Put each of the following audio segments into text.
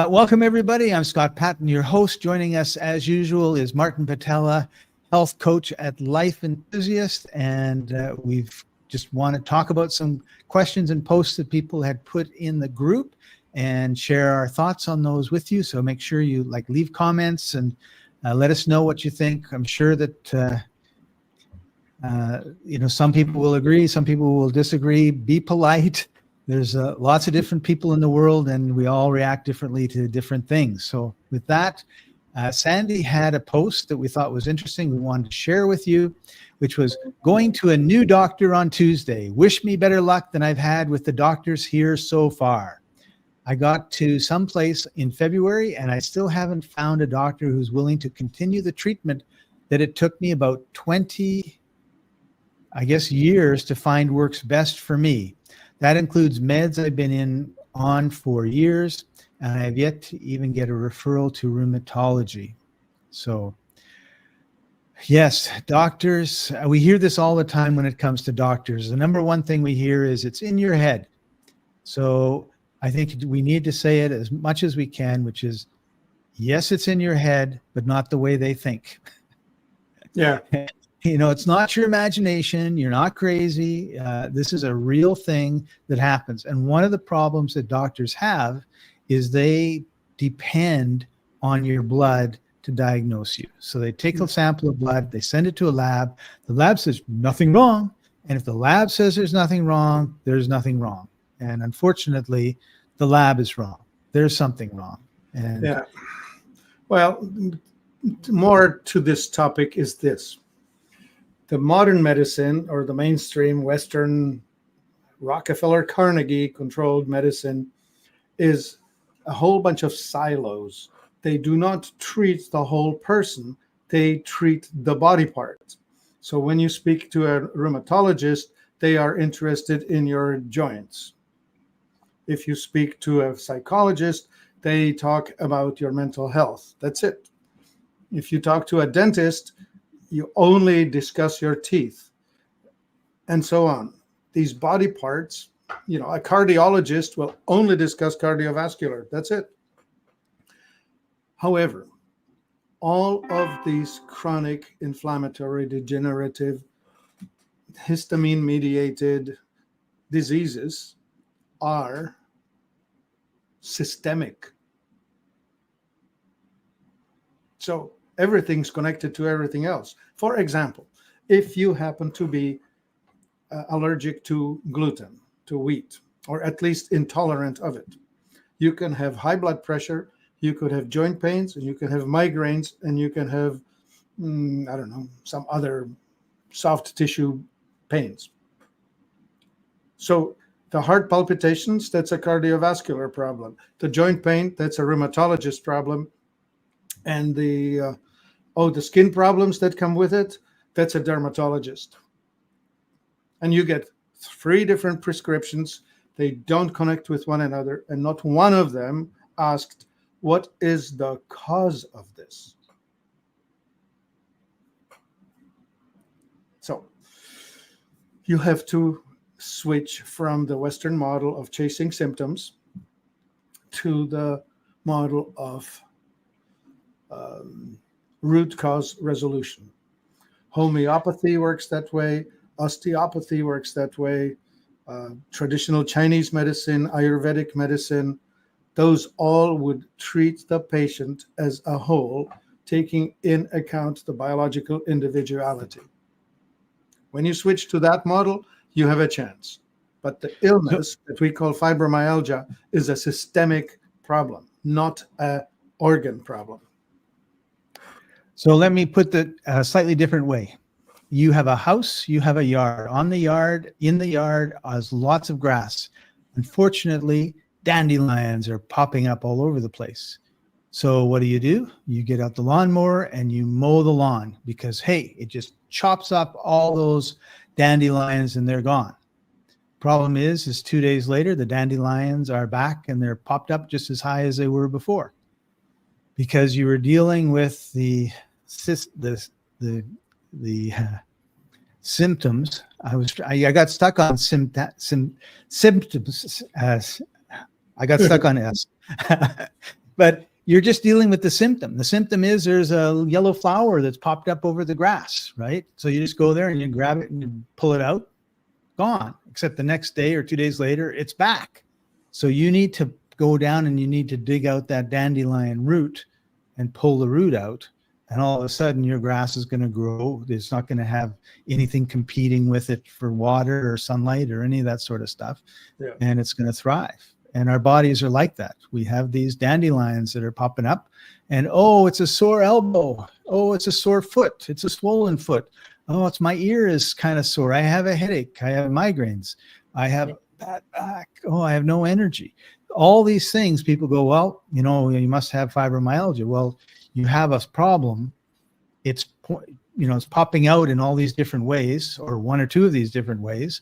Welcome, everybody. I'm Scott Patton, your host. Joining us, as usual, is Martin Patella, health coach at Life Enthusiast. And we've just want to talk about some questions and posts that people had put in the group and share our thoughts on those with you. So make sure you leave comments and let us know what you think. I'm sure that some people will agree, some people will disagree. Be polite. There's lots of different people in the world, and we all react differently to different things. So with that, Sandy had a post that we thought was interesting. We wanted to share with you, which was going to a new doctor on Tuesday. Wish me better luck than I've had with the doctors here so far. I got to some place in February, and I still haven't found a doctor who's willing to continue the treatment that it took me about 20, years to find works best for me. That includes meds I've been on for years, and I have yet to even get a referral to rheumatology. So, yes, doctors, we hear this all the time when it comes to doctors. The number one thing we hear is it's in your head. So I think we need to say it as much as we can, which is, yes, it's in your head, but not the way they think. Yeah. It's not your imagination. You're not crazy. This is a real thing that happens. And one of the problems that doctors have is they depend on your blood to diagnose you. So they take a sample of blood, they send it to a lab. The lab says nothing wrong. And if the lab says there's nothing wrong, there's nothing wrong. And unfortunately, the lab is wrong. There's something wrong. And yeah. Well, more to this topic is this. The modern medicine, or the mainstream Western Rockefeller Carnegie controlled medicine, is a whole bunch of silos. They do not treat the whole person. They treat the body part. So when you speak to a rheumatologist, they are interested in your joints. If you speak to a psychologist, they talk about your mental health. That's it. If you talk to a dentist, you only discuss your teeth, and so on. These body parts, a cardiologist will only discuss cardiovascular. That's it. However, all of these chronic inflammatory, degenerative, histamine-mediated diseases are systemic. So everything's connected to everything else. For example, if you happen to be allergic to gluten, to wheat, or at least intolerant of it, you can have high blood pressure, you could have joint pains, and you can have migraines, and you can have, some other soft tissue pains. So the heart palpitations, that's a cardiovascular problem. The joint pain, that's a rheumatologist problem. And the skin problems that come with it, that's a dermatologist. And you get 3 different prescriptions. They don't connect with one another, and not one of them asked, what is the cause of this? So you have to switch from the Western model of chasing symptoms to the model of root cause resolution. Homeopathy works that way. Osteopathy works that way. Traditional Chinese medicine, Ayurvedic medicine, those all would treat the patient as a whole, taking in account the biological individuality. When you switch to that model, you have a chance. But the illness that we call fibromyalgia is a systemic problem, not an organ problem. So let me put that a slightly different way. You have a house, you have a yard. On the yard, in the yard, is lots of grass. Unfortunately, dandelions are popping up all over the place. So what do? You get out the lawnmower and you mow the lawn because, hey, it just chops up all those dandelions and they're gone. Problem is 2 days later, the dandelions are back and they're popped up just as high as they were before because you were dealing with the symptoms. I got stuck on symptoms. I got stuck on S. But you're just dealing with the symptom. The symptom is there's a yellow flower that's popped up over the grass, right? So you just go there and you grab it and you pull it out, gone. Except the next day or 2 days later, it's back. So you need to go down and you need to dig out that dandelion root and pull the root out. And all of a sudden your grass is going to grow. It's not going to have anything competing with it for water or sunlight or any of that sort of stuff. Yeah. And it's going to thrive. And our bodies are like that. We have these dandelions that are popping up and, oh, it's a sore elbow. Oh, it's a sore foot. It's a swollen foot. Oh, it's my ear is kind of sore. I have a headache. I have migraines. I have bad back. Oh, I have no energy. All these things, people go, well, you know, you must have fibromyalgia. Well, you have a problem. It's, you know, it's popping out in all these different ways, or one or two of these different ways.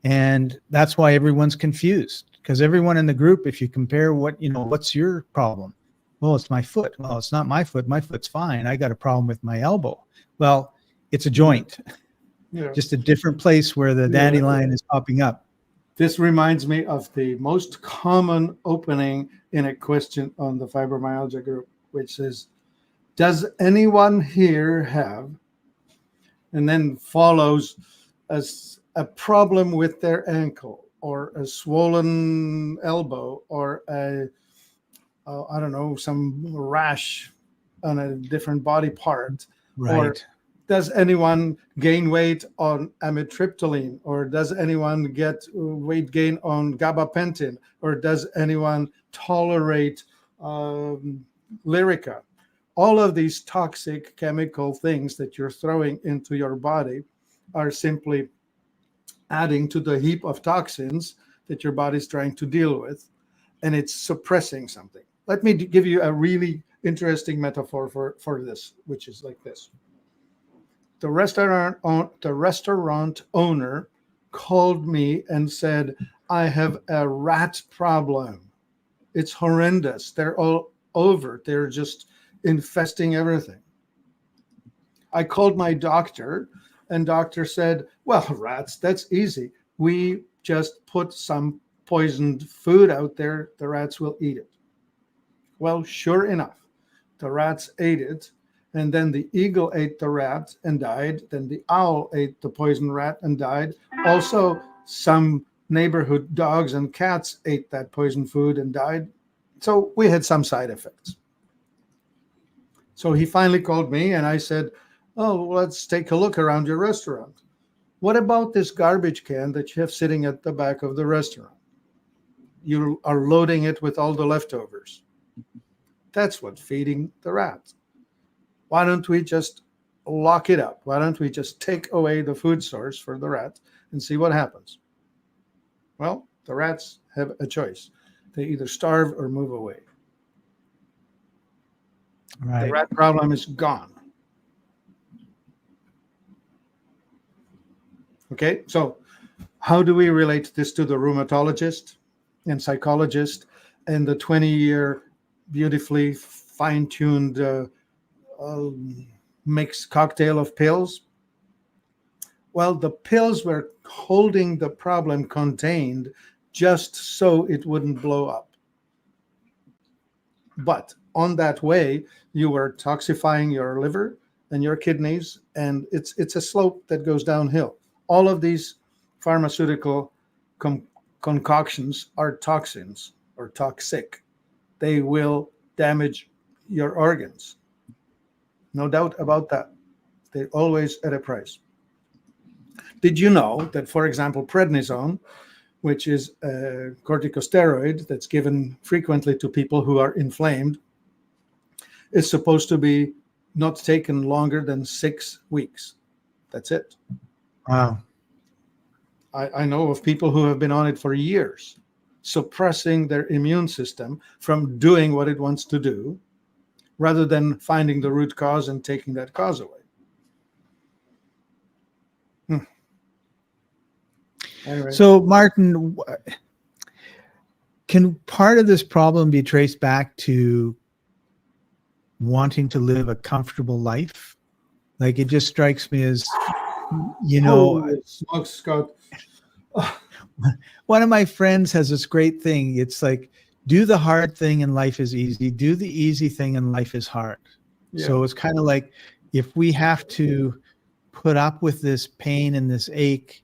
And that's why everyone's confused, because everyone in the group, if you compare what, you know, what's your problem? Well, it's my foot. Well, it's not my foot. My foot's fine. I got a problem with my elbow. Well, it's a joint, just a different place where the dandelion is popping up. This reminds me of the most common opening in a question on the fibromyalgia group, which is, does anyone here have, and then follows as a problem with their ankle or a swollen elbow or a, I don't know, some rash on a different body part. Right. Or does anyone gain weight on amitriptyline, or does anyone get weight gain on gabapentin, or does anyone tolerate Lyrica? All of these toxic chemical things that you're throwing into your body are simply adding to the heap of toxins that your body's trying to deal with, and it's suppressing something. Let me give you a really interesting metaphor for this, which is like this. The restaurant owner called me and said, I have a rat problem. It's horrendous. They're all over. They're just infesting everything. I called my doctor, and doctor said, well, rats, that's easy. We just put some poisoned food out there. The rats will eat it. Well, sure enough, the rats ate it. And then the eagle ate the rat and died. Then the owl ate the poisoned rat and died. Also, some neighborhood dogs and cats ate that poisoned food and died. So we had some side effects. So he finally called me and I said, oh, let's take a look around your restaurant. What about this garbage can that you have sitting at the back of the restaurant? You are loading it with all the leftovers. That's what's feeding the rats. Why don't we just lock it up? Why don't we just take away the food source for the rat and see what happens? Well, the rats have a choice. They either starve or move away. Right. The rat problem is gone. Okay, so how do we relate this to the rheumatologist and psychologist and the 20-year beautifully fine-tuned mixed cocktail of pills? Well, the pills were holding the problem contained just so it wouldn't blow up. But on that way, you were toxifying your liver and your kidneys, and it's a slope that goes downhill. All of these pharmaceutical concoctions are toxins or toxic. They will damage your organs. No doubt about that. They're always at a price. Did you know that, for example, prednisone, which is a corticosteroid that's given frequently to people who are inflamed, is supposed to be not taken longer than 6 weeks? That's it. Wow. I know of people who have been on it for years, suppressing their immune system from doing what it wants to do, rather than finding the root cause and taking that cause away. Anyway. So, Martin, can part of this problem be traced back to wanting to live a comfortable life? Like, it just strikes me as, you know, Scott. One of my friends has this great thing. It's like, do the hard thing and life is easy. Do the easy thing and life is hard. Yeah. So it's kind of like if we have to put up with this pain and this ache,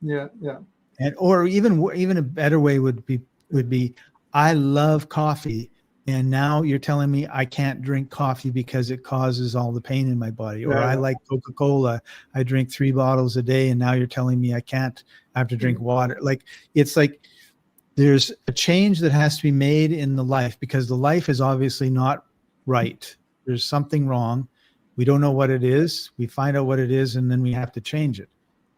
Yeah. Yeah. and or even a better way would be I love coffee, and now you're telling me I can't drink coffee because it causes all the pain in my body. Or I Yeah. like Coca-Cola, I drink 3 bottles a day, and now you're telling me I can't, I have to drink water. Like it's like there's a change that has to be made in the life, because the life is obviously not right. There's something wrong. We don't know what it is. We find out what it is, and then we have to change it.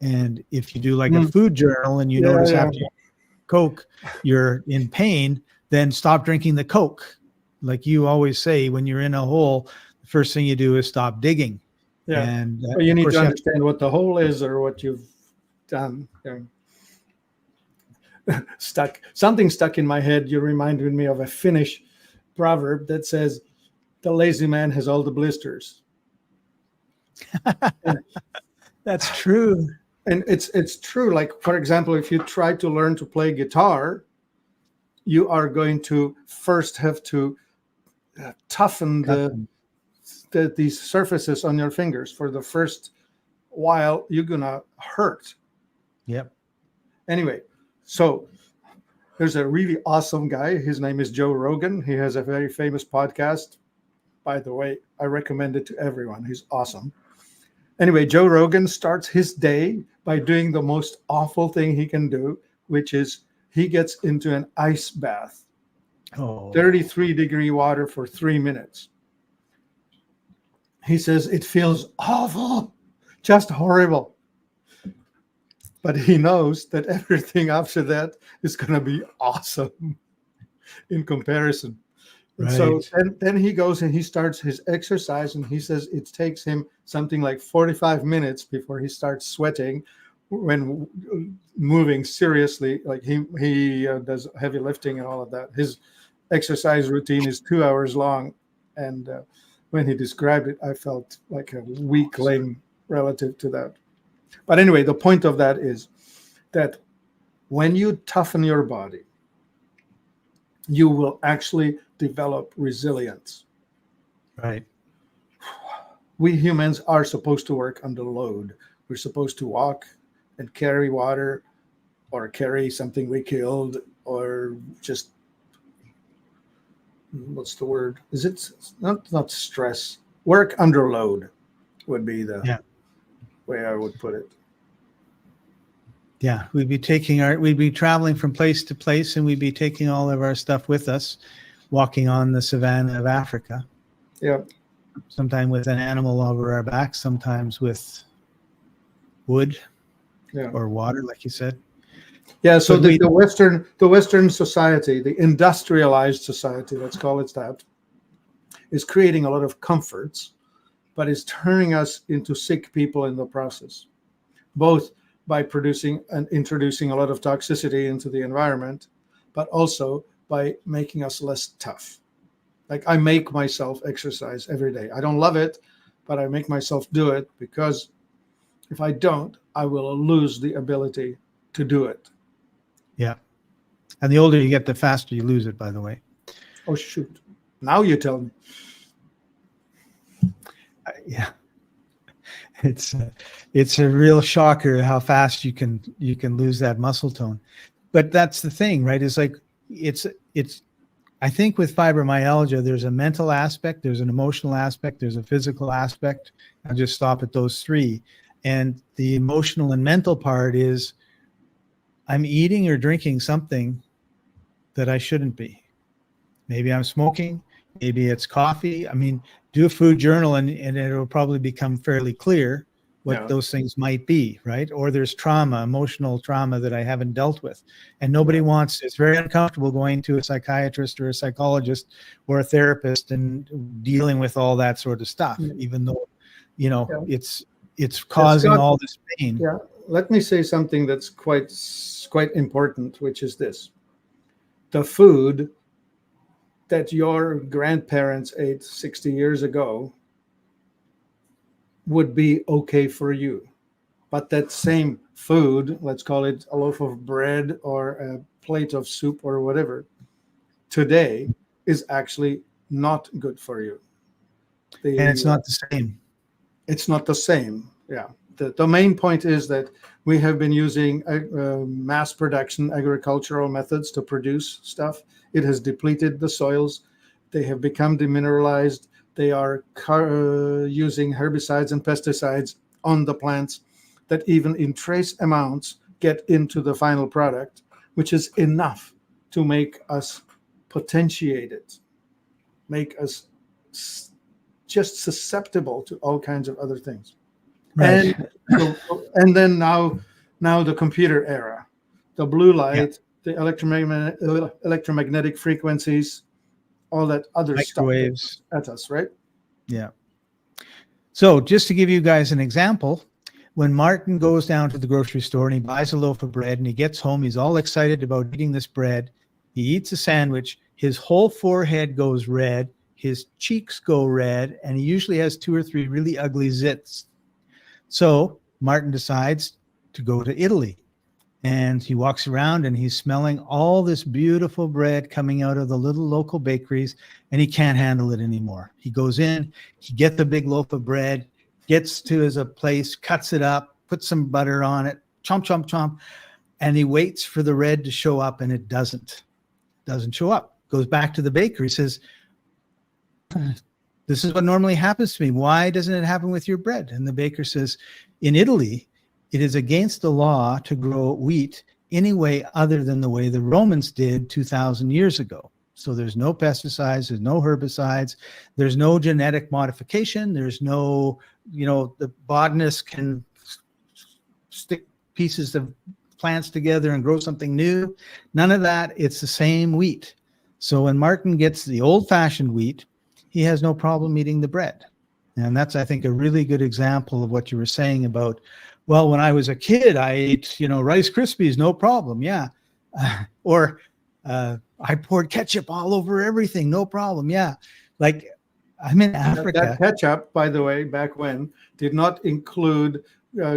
And if you do like a food journal and you Yeah, notice yeah. after you Coke, you're in pain, then stop drinking the Coke. Like you always say, when you're in a hole, the first thing you do is stop digging. Yeah. And But you of need course to you have understand what the hole is or what you've done. Yeah. Something stuck in my head. You reminded me of a Finnish proverb that says, "The lazy man has all the blisters." that's true. And it's true. Like, for example, if you try to learn to play guitar, you are going to first have to toughen these surfaces on your fingers. For the first while, you're gonna hurt. Yep. Anyway, so there's a really awesome guy. His name is Joe Rogan. He has a very famous podcast. By the way, I recommend it to everyone. He's awesome. Anyway, Joe Rogan starts his day by doing the most awful thing he can do, which is he gets into an ice bath, 33-degree water for 3 minutes. He says it feels awful, just horrible. But he knows that everything after that is going to be awesome in comparison. Right. So then he goes and he starts his exercise, and he says it takes him something like 45 minutes before he starts sweating when moving seriously. Like he does heavy lifting and all of that. His exercise routine is 2 hours long. And when he described it, I felt like a weakling relative to that. But anyway, the point of that is that when you toughen your body, you will actually develop resilience. Right. We humans are supposed to work under load. We're supposed to walk and carry water or carry something we killed, or just, what's the word? Is it not stress? Work under load would be the way I would put it. Yeah, we'd be traveling from place to place, and we'd be taking all of our stuff with us, walking on the savannah of Africa. Yeah. Sometimes with an animal over our back, sometimes with wood or water, like you said. Yeah. So the Western society, the industrialized society, let's call it that, is creating a lot of comforts, but is turning us into sick people in the process, both by producing and introducing a lot of toxicity into the environment, but also by making us less tough. Like, I make myself exercise every day. I don't love it, but I make myself do it, because if I don't, I will lose the ability to do it. Yeah. And the older you get, the faster you lose it, by the way. Oh, shoot. Now you tell me. Yeah. It's a real shocker how fast you can lose that muscle tone. But that's the thing, right? It's like it's I think with fibromyalgia, there's a mental aspect, there's an emotional aspect, there's a physical aspect. I'll just stop at those three. And the emotional and mental part is I'm eating or drinking something that I shouldn't be. Maybe I'm smoking, maybe it's coffee. I mean, do a food journal and it'll probably become fairly clear what those things might be, right? Or there's trauma, emotional trauma that I haven't dealt with. And nobody wants, it's very uncomfortable going to a psychiatrist or a psychologist or a therapist and dealing with all that sort of stuff, even though, it's causing all this pain. Yeah. Let me say something that's quite important, which is this. The food that your grandparents ate 60 years ago would be okay for you. But that same food, let's call it a loaf of bread or a plate of soup or whatever, today is actually not good for you. And it's not the same. It's not the same. Yeah. The main point is that we have been using mass production agricultural methods to produce stuff. It has depleted the soils. They have become demineralized. They are using herbicides and pesticides on the plants that even in trace amounts get into the final product, which is enough to make us potentiate it, make us just susceptible to all kinds of other things. Right. And then now the computer era, the blue light, the electromagnetic frequencies, all that other Microwaves. stuff at us, right? Yeah. So just to give you guys an example, when Martin goes down to the grocery store and he buys a loaf of bread and he gets home, he's all excited about eating this bread. He eats a sandwich. His whole forehead goes red. His cheeks go red. And he usually has 2 or 3 really ugly zits. So Martin decides to go to Italy, and he walks around and he's smelling all this beautiful bread coming out of the little local bakeries, and he can't handle it anymore. He goes in, he gets the big loaf of bread, gets to his place, cuts it up, puts some butter on it, chomp, chomp, chomp, and he waits for the red to show up, and it doesn't show up. Goes back to the bakery, says, "This is what normally happens to me. Why doesn't it happen with your bread?" And the baker says, "In Italy, it is against the law to grow wheat any way other than the way the Romans did 2,000 years ago. So there's no pesticides, there's no herbicides, there's no genetic modification, there's no, the botanist can stick pieces of plants together and grow something new. None of that. It's the same wheat. So when Martin gets the old-fashioned wheat, he has no problem eating the bread." And that's, I think, a really good example of what you were saying about, well, when I was a kid, I ate, Rice Krispies, no problem. Yeah. Or I poured ketchup all over everything, no problem. Yeah. Like, I'm in Africa. That ketchup, by the way, back when, did not include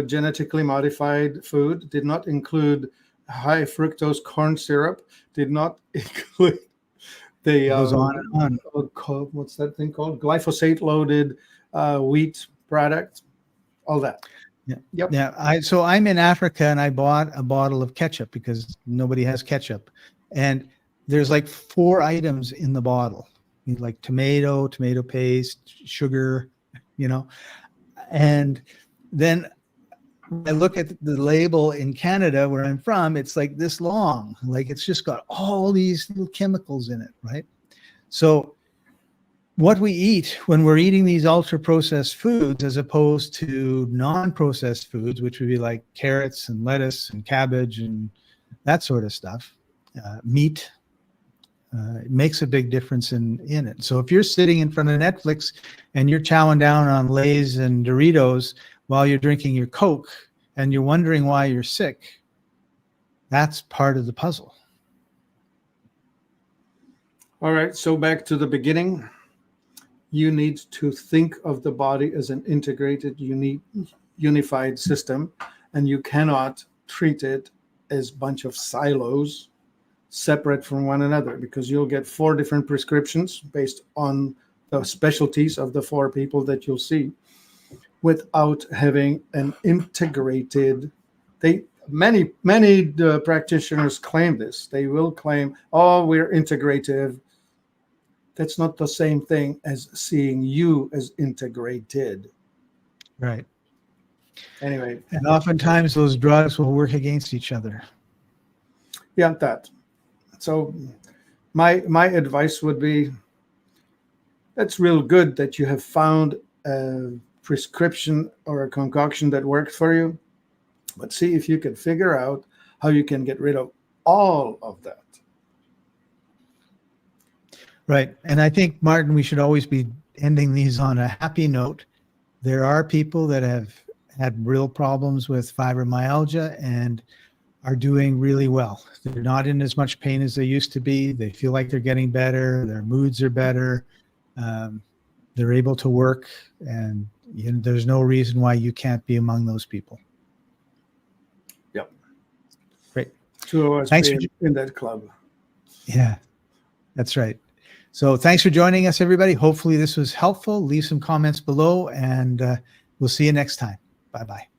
genetically modified food, did not include high fructose corn syrup, did not include the goes on and on. What's that thing called? Glyphosate loaded wheat product, all that. Yeah. Yep. Yeah. So I'm in Africa and I bought a bottle of ketchup because nobody has ketchup. And there's like 4 items in the bottle, like tomato paste, sugar, and then I look at the label in Canada where I'm from, it's like this long, like it's just got all these little chemicals in it, right? So what we eat when we're eating these ultra processed foods, as opposed to non-processed foods, which would be like carrots and lettuce and cabbage and that sort of stuff, meat, it makes a big difference in it. So if you're sitting in front of Netflix and you're chowing down on Lay's and Doritos while you're drinking your Coke and you're wondering why you're sick, that's part of the puzzle. All right, so back to the beginning. You need to think of the body as an integrated, unified system, and you cannot treat it as a bunch of silos separate from one another, because you'll get 4 different prescriptions based on the specialties of the 4 people that you'll see, without having an integrated. Many practitioners claim this. They will claim, "Oh, we're integrative." That's not the same thing as seeing you as integrated. Right. Anyway. And oftentimes those drugs will work against each other. Yeah, that. So my advice would be, that's real good that you have found a prescription or a concoction that works for you, but see if you can figure out how you can get rid of all of that. Right. And I think, Martin, we should always be ending these on a happy note. There are people that have had real problems with fibromyalgia and are doing really well. They're not in as much pain as they used to be. They feel like they're getting better. Their moods are better. They're able to work, and there's no reason why you can't be among those people. Yep. Great. 2 of us Thanks in that club. Yeah. That's right. So thanks for joining us, everybody. Hopefully this was helpful. Leave some comments below, and we'll see you next time. Bye-bye.